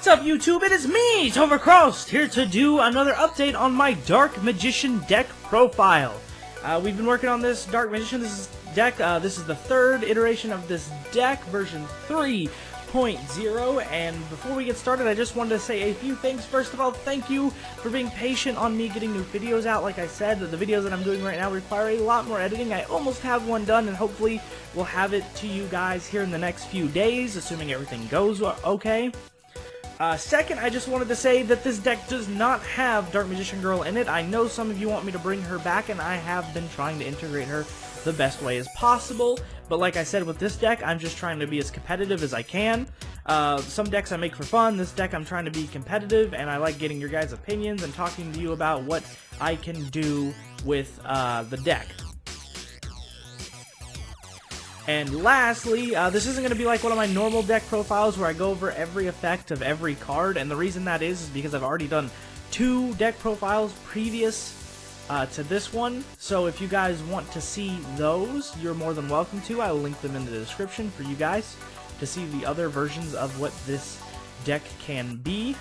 What's up, YouTube? It is me, Topher Crost, here to do another update on my Dark Magician deck profile. We've been working on this Dark Magician deck. This is the third iteration of this deck, version 3.0, and before we get started, I just wanted to say a few things. First of all, thank you for being patient on me getting new videos out. Like I said, the videos that I'm doing right now require a lot more editing. I almost have one done, and hopefully we'll have it to you guys here in the next few days, assuming everything goes okay. Second, I just wanted to say that this deck does not have Dark Magician Girl in it. I know some of you want me to bring her back, and I have been trying to integrate her the best way as possible. But like I said, with this deck, I'm just trying to be as competitive as I can. Some decks I make for fun. This deck I'm trying to be competitive, and I like getting your guys' opinions and talking to you about what I can do with the deck. And lastly, this isn't going to be like one of my normal deck profiles where I go over every effect of every card, and the reason that is because I've already done 2 deck profiles previous to this one, so if you guys want to see those, you're more than welcome to. I will link them in the description for you guys to see the other versions of what this deck can be.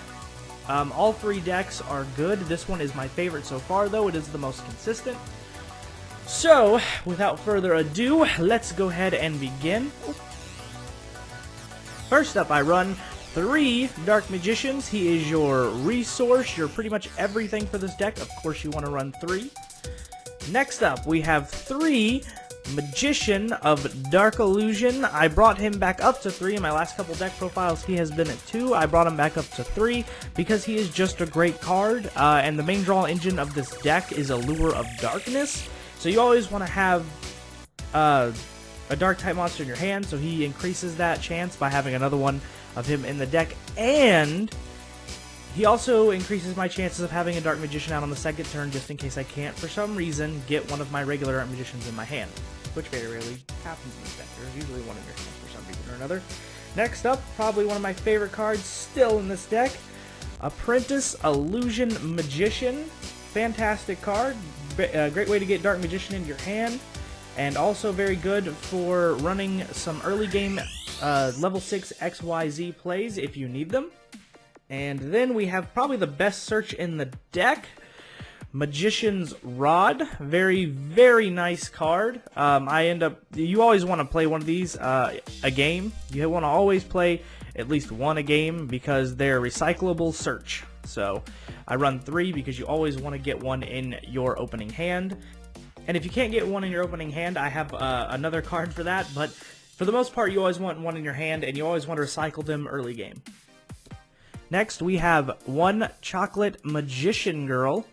All 3 decks are good. This one is my favorite so far, though. It is the most consistent. So, without further ado, let's go ahead and begin. First up, I run 3 Dark Magicians. He is your resource, your pretty much everything for this deck. Of course, you want to run 3. Next up, we have 3 Magician of Dark Illusion. I brought him back up to 3 in my last couple deck profiles. He has been at 2. I brought him back up to 3 because he is just a great card, and the main draw engine of this deck is Allure of Darkness. So you always want to have a dark type monster in your hand, so he increases that chance by having another one of him in the deck, and he also increases my chances of having a Dark Magician out on the second turn, just in case I can't, for some reason, get one of my regular Dark Magicians in my hand, which very rarely happens in this deck. There's usually one in your hand for some reason or another. Next up, probably one of my favorite cards still in this deck, Apprentice Illusion Magician. Fantastic card. Great way to get Dark Magician into your hand, and also very good for running some early game level 6 XYZ plays if you need them. And then we have probably the best search in the deck, Magician's Rod. Very, very nice card. You always want to play one of these a game. You want to always play at least one a game because they're recyclable search. So I run 3 because you always want to get one in your opening hand. And if you can't get one in your opening hand, I have another card for that. But for the most part, you always want one in your hand, and you always want to recycle them early game. Next, we have 1 Chocolate Magician Girl.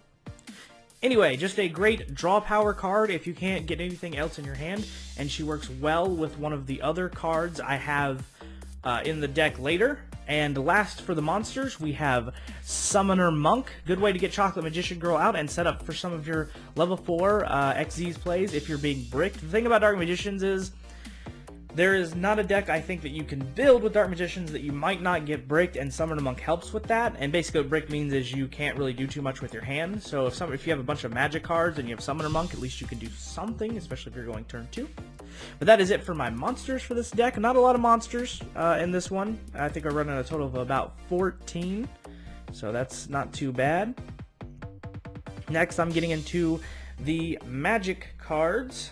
Anyway, just a great draw power card if you can't get anything else in your hand, and she works well with one of the other cards I have in the deck later. And last for the monsters, we have Summoner Monk. Good way to get Chocolate Magician Girl out and set up for some of your level 4 XZ's plays if you're being bricked. The thing about Dark Magicians is there is not a deck I think that you can build with Dark Magicians that you might not get bricked, and Summoner Monk helps with that. And basically what brick means is you can't really do too much with your hand. So if you have a bunch of magic cards and you have Summoner Monk, at least you can do something, especially if you're going turn 2. But that is it for my monsters for this deck. Not a lot of monsters in this one. I think we're running a total of about 14, so that's not too bad. Next, I'm getting into the magic cards.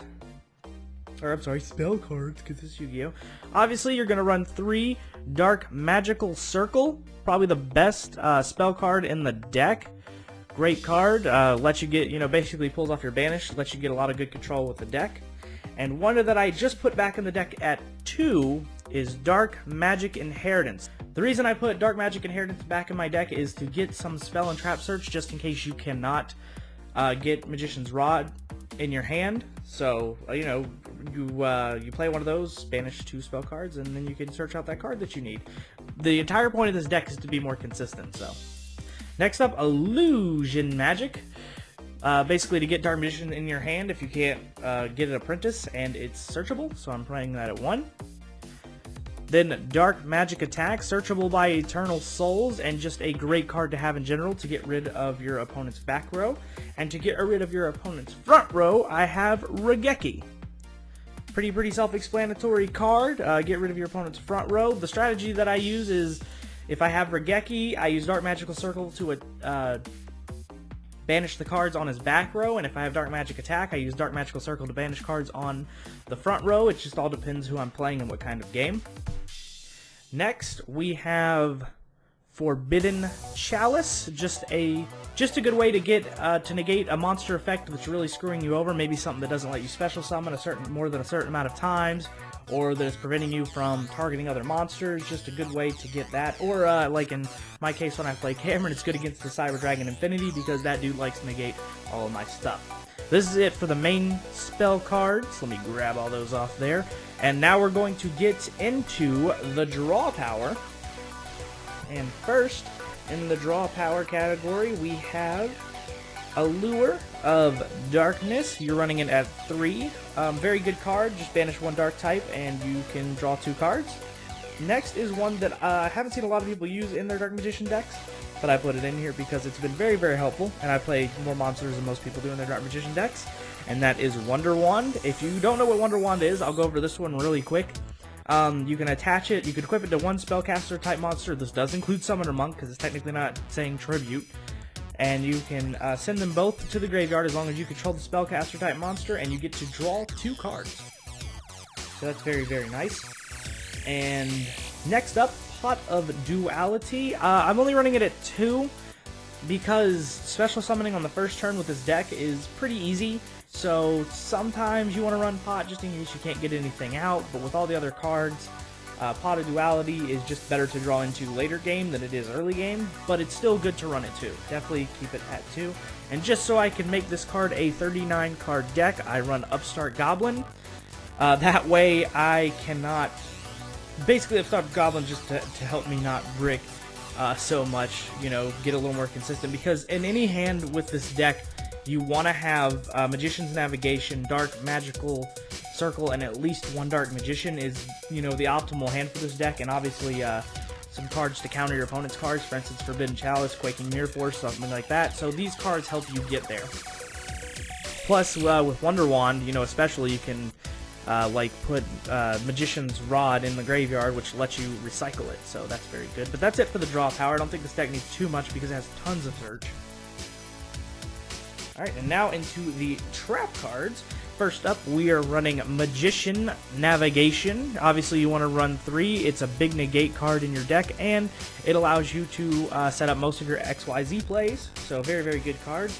Or, I'm sorry, spell cards, because this is Yu-Gi-Oh! Obviously, you're going to run 3 Dark Magical Circle. Probably the best spell card in the deck. Great card. Lets you get, basically pulls off your banish. Lets you get a lot of good control with the deck. And one that I just put back in the deck at 2 is Dark Magic Inheritance. The reason I put Dark Magic Inheritance back in my deck is to get some spell and trap search, just in case you cannot get Magician's Rod in your hand. So, you play one of those, banish 2 spell cards, and then you can search out that card that you need. The entire point of this deck is to be more consistent, so. Next up, Illusion Magic. Basically to get Dark Magician in your hand if you can't get an Apprentice, and it's searchable, so I'm playing that at 1. Then Dark Magic Attack, searchable by Eternal Souls, and just a great card to have in general to get rid of your opponent's back row. And to get rid of your opponent's front row, I have Regeki. Pretty self-explanatory card. Get rid of your opponent's front row. The strategy that I use is If I have Regeki, I use Dark Magical Circle to banish the cards on his back row, and if I have Dark Magic Attack, I use Dark Magical Circle to banish cards on the front row. It just all depends who I'm playing and what kind of game. Next, we have Forbidden Chalice, just a good way to get to negate a monster effect that's really screwing you over, maybe something that doesn't let you special summon more than a certain amount of times, or that is preventing you from targeting other monsters. Just a good way to get that. Or like in my case when I play Cameron, it's good against the Cyber Dragon Infinity because that dude likes to negate all of my stuff. This is it for the main spell cards. Let me grab all those off there. And now we're going to get into the draw power. And first, in the draw power category, we have Allure of Darkness. You're running it at 3. Very good card. Just banish 1 dark type and you can draw 2 cards. Next is one that I haven't seen a lot of people use in their Dark Magician decks, but I put it in here because it's been very, very helpful, and I play more monsters than most people do in their Dark Magician decks, and that is Wonder Wand. If you don't know what Wonder Wand is, I'll go over this one really quick. You can attach it, you can equip it to 1 spellcaster type monster. This does include Summoner Monk because it's technically not saying tribute. And you can send them both to the graveyard as long as you control the spellcaster type monster, and you get to draw 2 cards. So that's very, very nice. And next up, Pot of Duality. I'm only running it at 2 because special summoning on the first turn with this deck is pretty easy. So sometimes you want to run Pot just in case you can't get anything out, but with all the other cards, Pot of Duality is just better to draw into later game than it is early game, but it's still good to run it too. Definitely keep it at 2. And just so I can make this card a 39 card deck, I run Upstart Goblin. That way I cannot... Basically, Upstart Goblin just to help me not brick so much, you know, get a little more consistent, because in any hand with this deck, you want to have Magician's Navigation, Dark Magical Circle, and at least 1 Dark Magician is, you know, the optimal hand for this deck, and obviously some cards to counter your opponent's cards, for instance, Forbidden Chalice, Quaking Mirror Force, something like that. So these cards help you get there. Plus, with Wonder Wand, you know, especially, you can like put Magician's Rod in the graveyard, which lets you recycle it, so that's very good. But that's it for the draw power. I don't think this deck needs too much because it has tons of search. Alright, and now into the trap cards. First up, we are running Magician Navigation. Obviously, you want to run 3. It's a big negate card in your deck, and it allows you to set up most of your XYZ plays, so very, very good card.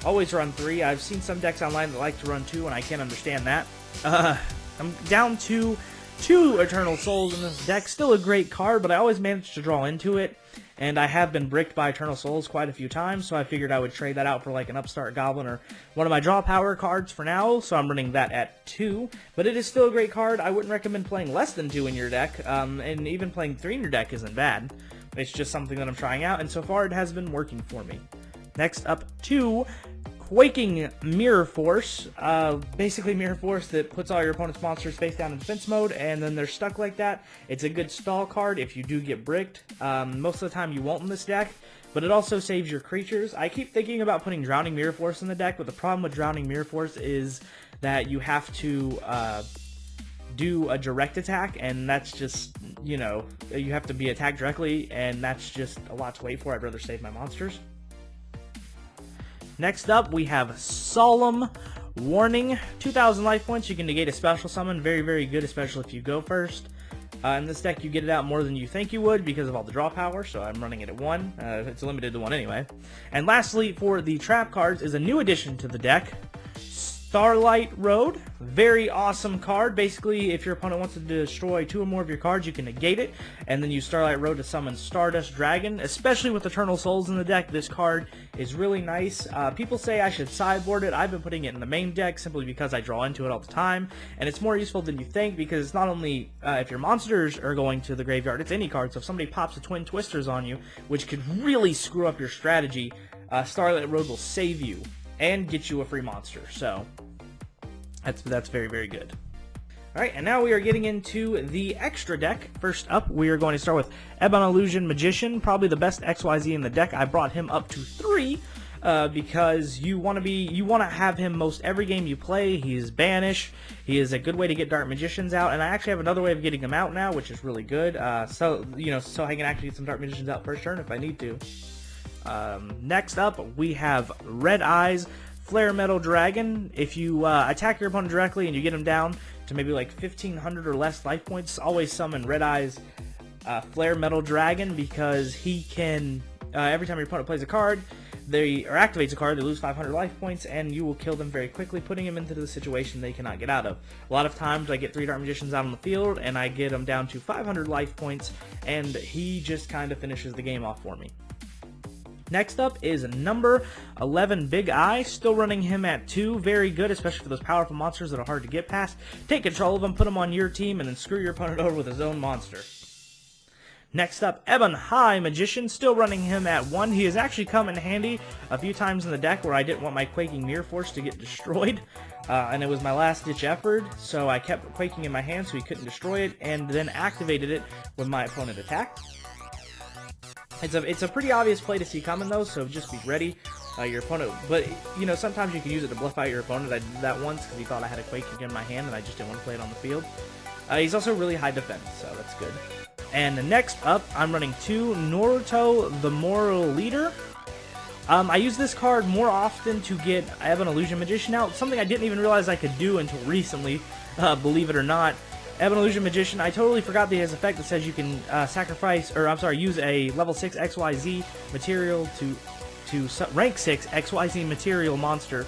Always run 3. I've seen some decks online that like to run 2, and I can't understand that. I'm down to 2 Eternal Souls in this deck. Still a great card, but I always manage to draw into it. And I have been bricked by Eternal Souls quite a few times, so I figured I would trade that out for like an Upstart Goblin or one of my draw power cards for now, so I'm running that at 2. But it is still a great card. I wouldn't recommend playing less than 2 in your deck, and even playing 3 in your deck isn't bad. It's just something that I'm trying out, and so far it has been working for me. Next up, 2 Quaking Mirror Force, basically Mirror Force that puts all your opponent's monsters face down in defense mode, and then they're stuck like that. It's a good stall card if you do get bricked. Most of the time you won't in this deck, but it also saves your creatures. I keep thinking about putting Drowning Mirror Force in the deck, but the problem with Drowning Mirror Force is that you have to do a direct attack, and that's just, you know, you have to be attacked directly, and that's just a lot to wait for. I'd rather save my monsters. Next up, we have Solemn Warning. 2,000 life points. You can negate a special summon. Very, very good, especially if you go first. In this deck, you get it out more than you think you would because of all the draw power, so I'm running it at 1. It's limited to 1 anyway. And lastly, for the trap cards, is a new addition to the deck, Starlight Road. Very awesome card. Basically, if your opponent wants to destroy 2 or more of your cards, you can negate it, and then use Starlight Road to summon Stardust Dragon. Especially with Eternal Souls in the deck, this card is really nice. People say I should sideboard it. I've been putting it in the main deck simply because I draw into it all the time, and it's more useful than you think because it's not only if your monsters are going to the graveyard, it's any card. So if somebody pops a Twin Twisters on you, which could really screw up your strategy, Starlight Road will save you and get you a free monster. So that's very, very good. Alright, and now we are getting into the extra deck. First up, we are going to start with Ebon Illusion Magician, probably the best XYZ in the deck. I brought him up to 3. because you want to have him most every game you play. He's banish. He is a good way to get Dark Magicians out, and I actually have another way of getting them out now, which is really good. So I can actually get some Dark Magicians out first turn if I need to. Next up, we have Red Eyes Flare Metal Dragon. If you attack your opponent directly and you get him down to maybe like 1,500 or less life points, always summon Red Eyes Flare Metal Dragon, because he can, every time your opponent plays a card, or activates a card, they lose 500 life points, and you will kill them very quickly, putting them into the situation they cannot get out of. A lot of times I get 3 Dark Magicians out on the field, and I get them down to 500 life points, and he just kind of finishes the game off for me. Next up is number 11, Big Eye. Still running him at 2. Very good, especially for those powerful monsters that are hard to get past. Take control of them, put them on your team, and then screw your opponent over with his own monster. Next up, Ebon High Magician. Still running him at 1. He has actually come in handy a few times in the deck where I didn't want my Quaking Mirror Force to get destroyed. And it was my last-ditch effort, so I kept Quaking in my hand so he couldn't destroy it, and then activated it when my opponent attacked. It's a pretty obvious play to see coming though, so just be ready. Your opponent, but sometimes you can use it to bluff out your opponent. I did that once because he thought I had a Quaking in my hand and I just didn't want to play it on the field. He's also really high defense, so that's good. And next up, I'm running 2 Naruto the Moral Leader. I use this card more often to get Ebon Illusion Magician out, something I didn't even realize I could do until recently, believe it or not. Ebon Illusion Magician, I totally forgot that he has an effect that says you can use a level 6 XYZ material to rank 6 XYZ material monster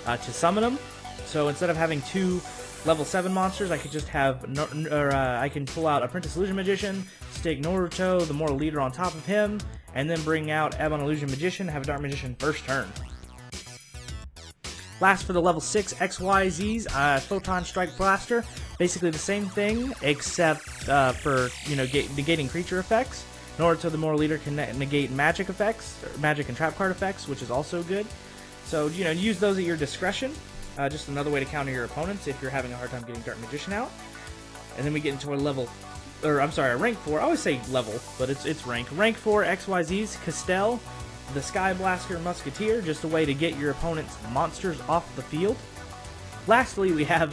to summon him. So instead of having 2 level 7 monsters, I could just have, I can pull out Apprentice Illusion Magician, stick Naruto, the Moral Leader, on top of him, and then bring out Ebon Illusion Magician, have a Dark Magician first turn. Last for the level 6 XYZs, Photon Strike Blaster. Basically the same thing, except for negating creature effects. Naruto the Moral Leader can negate magic effects, or magic and trap card effects, which is also good. So use those at your discretion. Just another way to counter your opponents if you're having a hard time getting Dark Magician out. And then we get into a rank 4. I always say level, but it's rank. Rank 4 XYZs, Castel, the Sky Blaster Musketeer, just a way to get your opponent's monsters off the field. Lastly, we have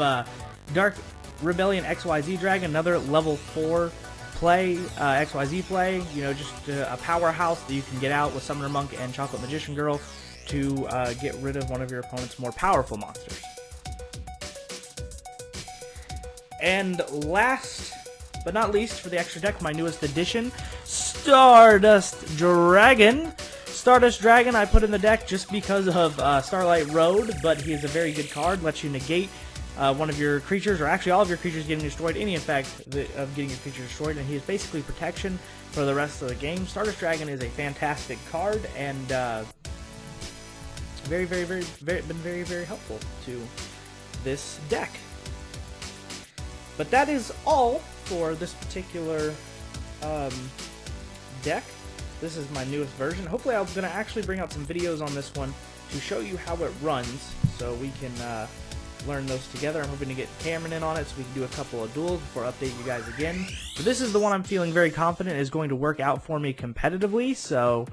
Dark Rebellion XYZ Dragon, another level 4 play, XYZ play, just a powerhouse that you can get out with Summoner Monk and Chocolate Magician Girl to get rid of one of your opponent's more powerful monsters. And last but not least, for the extra deck, my newest addition, Stardust Dragon. Stardust Dragon I put in the deck just because of Starlight Road, but he is a very good card, lets you negate one of your creatures, or actually all of your creatures getting destroyed, any effect of getting your creature destroyed, and he is basically protection for the rest of the game. Stardust Dragon is a fantastic card, and been very helpful to this deck. But that is all for this particular deck. This is my newest version. Hopefully I'm going to actually bring out some videos on this one to show you how it runs, so we can learn those together. I'm hoping to get Cameron in on it so we can do a couple of duels before updating you guys again. But this is the one I'm feeling very confident is going to work out for me competitively, so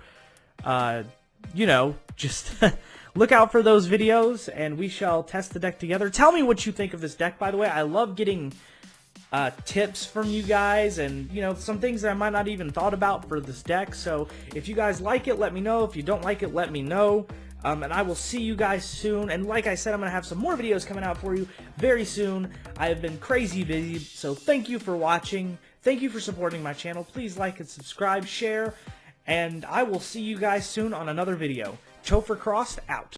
just look out for those videos and we shall test the deck together. Tell me what you think of this deck, by the way. I love getting tips from you guys, and some things that I might not even thought about for this deck. So if you guys like it, let me know. If you don't like it, let me know. And I will see you guys soon. And like I said, I'm going to have some more videos coming out for you very soon. I have been crazy busy, so thank you for watching. Thank you for supporting my channel. Please like and subscribe, share, and I will see you guys soon on another video. Topher Crost out.